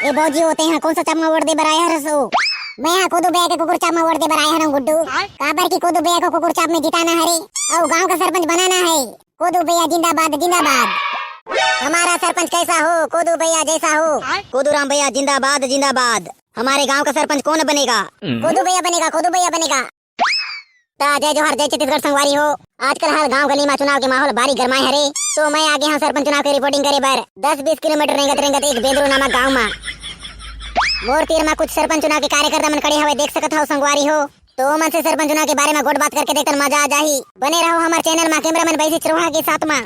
ए बौजी होते हैं कौन सा चाप में वोट दे बराया रसो। मैं यहाँ कोदू भैया के कुकुर चाप में वोट दे बराया हूँ गुड्डू। काबर की कोदू भैया को कुकुर चाप में जिताना है और गांव का सरपंच बनाना है। कोदू भैया जिंदाबाद जिंदाबाद। हमारा सरपंच कैसा हो, कोदू भैया जैसा हो। कोदू राम भैया जिंदाबाद जिंदाबाद। हमारे गांव का सरपंच कौन बनेगा? कोदू भैया बनेगा, कोदू भैया बनेगा। जय जोहर, जय छत्तीसगढ़ संगवारी हो। आजकल हर गांव गली में चुनाव के माहौल भारी गरमाए हरे, तो मैं आगे यहाँ सरपंच चुनाव की रिपोर्टिंग करे बर 10-20 किलोमीटर रेंगत रेंगत एक बेंद्रू नामक गाँव में मोर तीर में कुछ सरपंच चुनाव के कार्यकर्ता मन खड़े हवे, देख सकत हो संगवारी हो। तो मन से सरपंच चुनाव के बारे में गोट बात करके देखकर मजा आ जाही। बने रहो हमारे चैनल में कैमरामैन बैसी चरोहा के साथ में।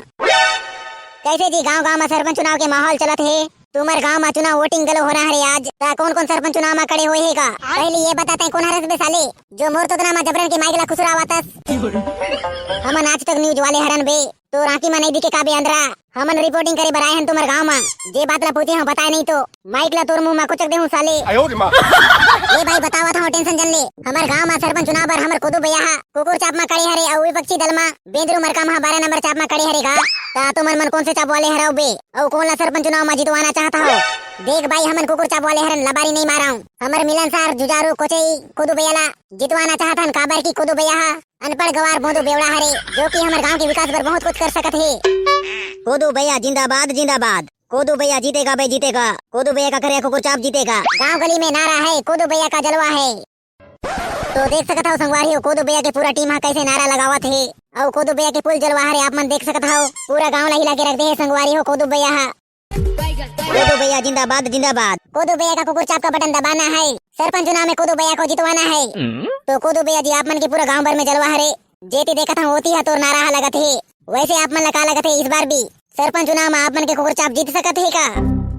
कैसे जी गांव गांव में सरपंच चुनाव के माहौल चलत है? तुम्हारे गांव में चुनाव वोटिंग गलो हो रहा है आज। कौन कौन सरपंच चुनाव में खड़े हुए हैगा? पहले ये बताते हैं कौन हरस बे साले जो मोर तो में जबरन के माइकला खुसरा आवतस। हमन आज तक न्यूज वाले हरन बे तो रांची में नहीं दिखे का बे अंदरा। हमन रिपोर्टिंग करे बराए हैं तुम्हारे गांव में। जे बात ला पूछे हम बताए नहीं तो माइकला तोर मुंह में कुचक दे हूं साले। ये भाई बतावा था टेंशन जन ले। हमारे गांव में सरपंच चुनाव पर हमर कोदू भैया कुकुर चाप में खड़े हरे और विपक्षी दल में बेंद्रू मरका में 12 नंबर चाप में खड़े हरेगा। तुमन मन कौन से चाप वाले हराओ बे और कौन ला सरपंच चुनाव में जितवाना चाहता हो? देख भाई हमन कुकुर चाप वाले हरन लबारी नहीं मारा हूँ। हमारे मिलनसार जुजारू कोचई कोदू भैया ला जितवाना चाहता हन। काबर की कोदू भैया अनपढ़ गवार बोंदू बेवड़ा हरे जो कि हमारे गांव के विकास पर बहुत कुछ कर सकत है। कोदू भैया जिंदाबाद जिंदाबाद। कोदू भैया जीतेगा भाई जीतेगा। कोदू भैया का करे कुकुर चाप जीतेगा। गांव गली में नारा है कोदू भैया का जलवा है। तो देख सकत हो संगवारी हो कोदू भैया के पूरा टीम हा कैसे नारा लगावत है और कोदू भैया के पुल जलवा है। आप मन देख सकत हो पूरा गांव ला हिला के रख दे है संगवारी हो कोदू भैया हा। कोदू भैया जिंदाबाद जिंदाबाद। कोदू भैया का कुकुर चाप का बटन दबाना है। सरपंच चुनाव में कोदू भैया को जितवाना है। तो कोदू भैया जी आप मन के पूरा गांव भर में जलवा हरे जेती देखत हम होती है तो नारा लगत है। वैसे आप मन लगा लगत है इस बार भी सरपंच चुनाव में आप मन के कुकुर चाप जीत सकत है का?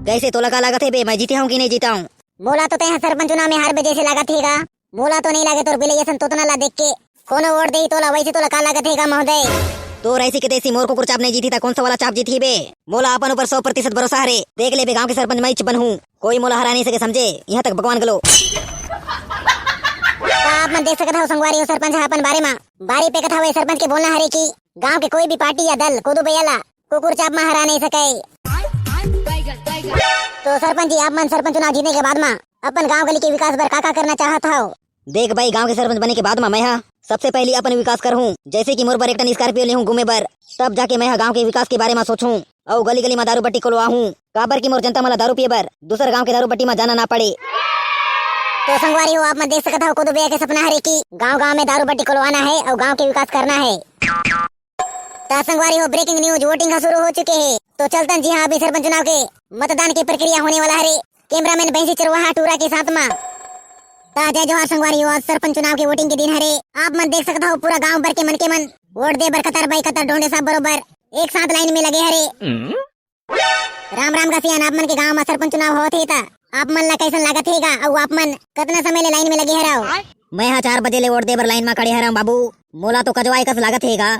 कैसे तो लगा लगत है बे, मैं जीती हूँ कि नहीं जीता हूँ? मोला तो तय सरपंच चुनाव में हार बे जैसे लागत है। मोला तो नहीं लगे तो बिलैसन तो ना ला देख के कोनो वोट दे तोला वैसे तो लगा लागत है महोदय। तो ऐसी के तैसी मोर कुकुर चाप नहीं जीती था कौन सा वाला चाप जीती बे? मोला अपन ऊपर 100% भरोसा हरे। देख ले बे गांव के सरपंच मैं बन हूँ, कोई मोला हरा नहीं सके समझे। यहाँ तक भगवान गलो। आप मन देख सकत हो संगवारी हो सरपंच अपन बारे में बारी पे कथा हुए सरपंच के बोलना हरे की गांव के कोई भी पार्टी या दल कोदू भैया ला कुकुर चाप में हरा नहीं सके। तो सरपंच जी आप मन सरपंच चुनाव जीतने के बाद में अपन गांव गली के विकास पर का करना चाहता हो? देख भाई गांव के सरपंच बने के बाद में मैं सबसे पहले अपन विकास करूँ। जैसे कि मोर पर एक टन स्कॉर्पियो ले हूँ घूमे बर, तब जाके मैं गांव के विकास के बारे में सोचूं और गली गली में दारू बट्टी खोलवा हूँ। काबर की मोर जनता मला दारू पिए बर दूसरे गांव के दारू बट्टी में जाना ना पड़े। तो संगवारी हो आप मन देख सकत हो कोदू भैया के सपना हरे की गांव गांव में दारू बट्टी खुलवाना है और गांव के विकास करना है। तो संगवारी हो ब्रेकिंग न्यूज वोटिंग शुरू हो चुके हैं। तो चलतन जी हाँ अभी सरपंच चुनाव के मतदान की प्रक्रिया होने वाला है। कैमरामैन बैंसी चरवाहा टूरा के साथ में। जय जोहार संगवारी हो, आज सरपंच चुनाव के वोटिंग के दिन हरे। आप मन देख सकते हो पूरा गांव भर के मन वोट दे बर कतार बाई कतार ढोंडे सब बरोबर एक साथ लाइन में लगे हरे। राम राम का सियान आप मन के गांव में सरपंच चुनाव होत है ता आप मन ला कैसन लागत हैगा और आप मन कितना समय ले लाइन में लगे हराओ? मैं यहाँ 4 बजे ले वोट दे बर लाइन में खड़े हरा बाबू। मोला तो कजवाई कस लागत हैगा।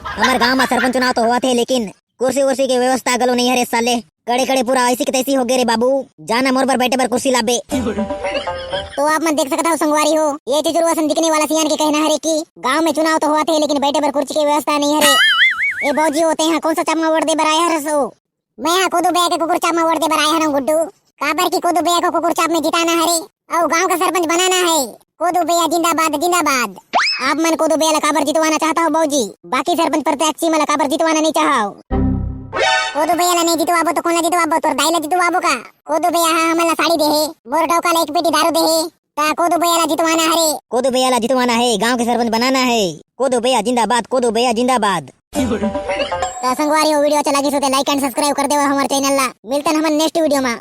हमारे गांव में सरपंच चुनाव तो हुआ थे लेकिन कुर्सी उर्सी की व्यवस्था गलो नहीं हरे साले। कड़े कड़े पूरा ऐसी की तैसी हो गए रे बाबू। जाना मोर पर बैठे बर कुर्सी लाबे। तो आप मन देख सकता हो संगवारी हो ये चिजुरवासन दिखने वाला सियान के कहना हरे की गांव में चुनाव तो हुआ थे लेकिन बैठे बर कुर्सी की व्यवस्था नहीं हरे। ए बौजी होते हैं कौन सा चाप में वोट दे बर आया हरसो। मैं यहाँ कोदू भैया के कुकुर चाप में वोट दे बर आया हूँ गुड्डू। काबर की कोदू भैया को कुकुर चाप में जिताना हरे और गांव का सरपंच बनाना है। कोदू भैया जिंदाबाद जिंदाबाद। आप मन कोदू भैया काबर जितवाना चाहता हो बौजी? बाकी सरपंच प्रत्याशी मला काबर जितवाना नहीं चाहो? कोदू भैया ला नहीं जितवाबो तो कौन ला जितवाबो? तोर दाई ला जितवाबो का? कोदू भैया हमन ला साड़ी दे है, मोर टोका ला एक पेटी दारू दे है। ता कोदू भैया ला जितवाना हरे। कोदू भैया ला जितवाना है, गांव के सरपंच बनाना है। कोदू भैया जिंदाबाद, कोदू भैया जिंदाबाद। तो संगवारी हो वीडियो अच्छा लगी तो लाइक एंड सब्सक्राइब कर देवा हमारे चैनल ला। मिलते हैं हम नेक्स्ट वीडियो में।